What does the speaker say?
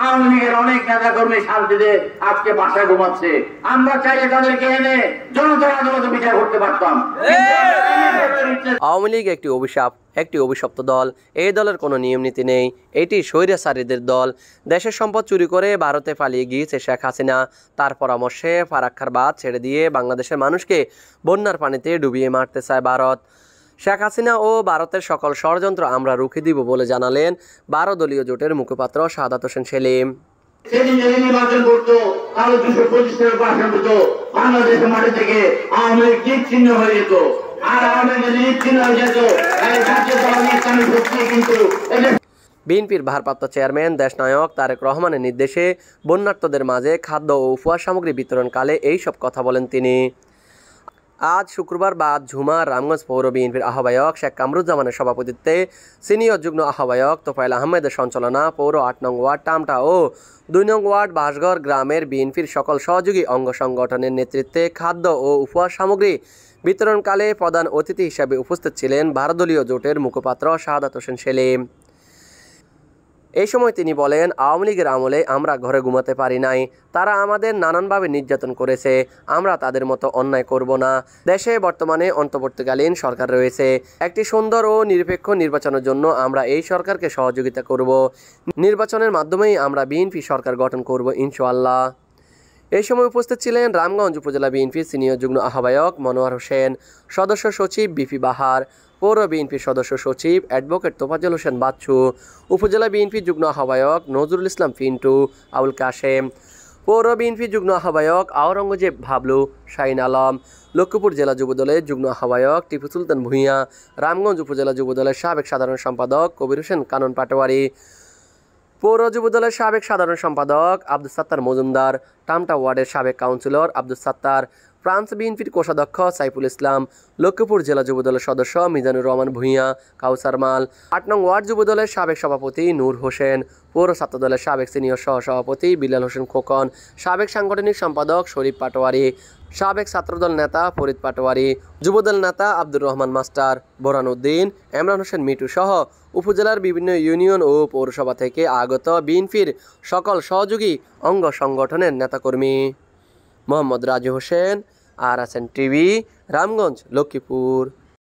আওয়ামী লীগের অনেক নেতা কর্মী শান্তিতে আজকে বাসায় ঘুমাচ্ছে। আমরা চাইলে তাদেরকে এনে জনতার আদালতে বিচার করতে পারতাম। আওয়ামী লীগ একটি অভিশাপ, একটি অভিশপ্ত দল। এই দলের কোনো নিয়ম নীতি নেই। এটি স্বৈরাচারীদের দল। দেশের সম্পদ চুরি করে ভারতে পালিয়ে গিয়েছে শেখ হাসিনা। তার পরামর্শে ফারাক্কার বাঁধ ছেড়ে দিয়ে বাংলাদেশের মানুষকে বন্যার পানিতে ডুবিয়ে মারতে চায় ভারত। শেখ হাসিনা ও ভারতের সকল ষড়যন্ত্র আমরা রুখে দিব বলে জানালেন 12 দলীয় জোটের মুখপাত্র শাহাদাত হোসেন সেলিম। সেদিন যদি নির্বাচন করতো তাহলে 225 আসন পেতো, বাংলাদেশের মাটি থেকে আওয়ামী লীগ নিচ্ছিন্ন হয়ে যেত। আর আওয়ামী লীগ নিচ্ছিন্ন হয়ে যেত কিন্তু বিএনপির ভারপ্রাপ্ত চেয়ারম্যান দেশনায়ক তারেক রহমানের নির্দেশে বন্যার্তদের মাঝে খাদ্য ও উপহার সামগ্রী বিতরণকালে এইসব কথা বলেন তিনি। আজ শুক্রবার বাদ ঝুমার রামগঞ্জ পৌর বিএনপির আহ্বায়ক শেখ কামরুজ্জামানের সভাপতিত্বে সিনিয়র যুগ্ম আহ্বায়ক তোফায়েল আহমেদের সঞ্চালনা পৌর 8 নং ওয়ার্ড টামটা ও 2 নং ওয়ার্ড বাঁশঘর গ্রামের বিএনপির সকল সহযোগী অঙ্গ সংগঠনের নেতৃত্বে খাদ্য ও উপহার সামগ্রী বিতরণকালে প্রধান অতিথি হিসেবে উপস্থিত ছিলেন 12 দলীয় জোটের মুখপাত্র শাহাদাত হোসেন সেলিম। এই সময় তিনি বলেন, আওয়ামী লীগের আমলে আমরা ঘরে ঘুমাতে পারি নাই। তারা আমাদের নানানভাবে নির্যাতন করেছে। আমরা তাদের মতো অন্যায় করব না। দেশে বর্তমানে অন্তর্বর্তীকালীন সরকার রয়েছে। একটি সুন্দর ও নিরপেক্ষ নির্বাচনের জন্য আমরা এই সরকারকে সহযোগিতা করব। নির্বাচনের মাধ্যমেই আমরা বিএনপি সরকার গঠন করব ইনশাআল্লাহ। এই সময় উপস্থিত ছিলেন রামগঞ্জ উপজেলা বিএনপির সিনিয়র যুগ্ম আহ্বায়ক মনোয়ার হোসেন, সদস্য সচিব বিপি বাহার, পৌর বিএনপির সদস্য সচিব অ্যাডভোকেট তোফাজ্জল হোসেন বাচ্চু, উপজেলা বিএনপির যুগ্ম আহ্বায়ক নজরুল ইসলাম পিন্টু, আবুল কাশেম, পৌর বিএনপির যুগ্ম আহ্বায়ক আওরঙ্গজেব ভাবলু, শাহিন আলম, লক্ষ্মীপুর জেলা যুবদলের যুগ্ম আহ্বায়ক টিপু সুলতান ভূঁইয়া, রামগঞ্জ উপজেলা যুবদলের সাবেক সাধারণ সম্পাদক কবির হোসেন কানন পাটোয়ারি, পৌর যুবদলের সাবেক সাধারণ সম্পাদক আব্দুল সাত্তার মজুমদার, টামটা ওয়ার্ডের সাবেক কাউন্সিলর আব্দুল সাত্তার, ফ্রান্স বিএনপির কোষাধ্যক্ষ সাইফুল ইসলাম, লক্ষ্মীপুর জেলা যুবদলের সদস্য মিজানুর রহমান ভূঁইয়া, কাউসার মাল, 8 নং ওয়ার্ড যুবদলের সাবেক সভাপতি নূর হোসেন, পৌর ছাত্রদলের সাবেক সিনিয়র সহসভাপতি বিলাল হোসেন খোকন, সাবেক সাংগঠনিক সম্পাদক শরীফ পাটোয়ারি, সাবেক ছাত্রদল নেতা ফরিদ পাটোয়ারি, যুবদল নেতা আব্দুর রহমান মাস্টার, বোরহান উদ্দিন, ইমরান হোসেন মিটু সহ উপজেলার বিভিন্ন ইউনিয়ন ও পৌরসভা থেকে আগত বিএনপির সকল সহযোগী অঙ্গ সংগঠনের নেতাকর্মী। Mohammad Raju Hossain, RSN TV, Ramganj, Lakshmipur.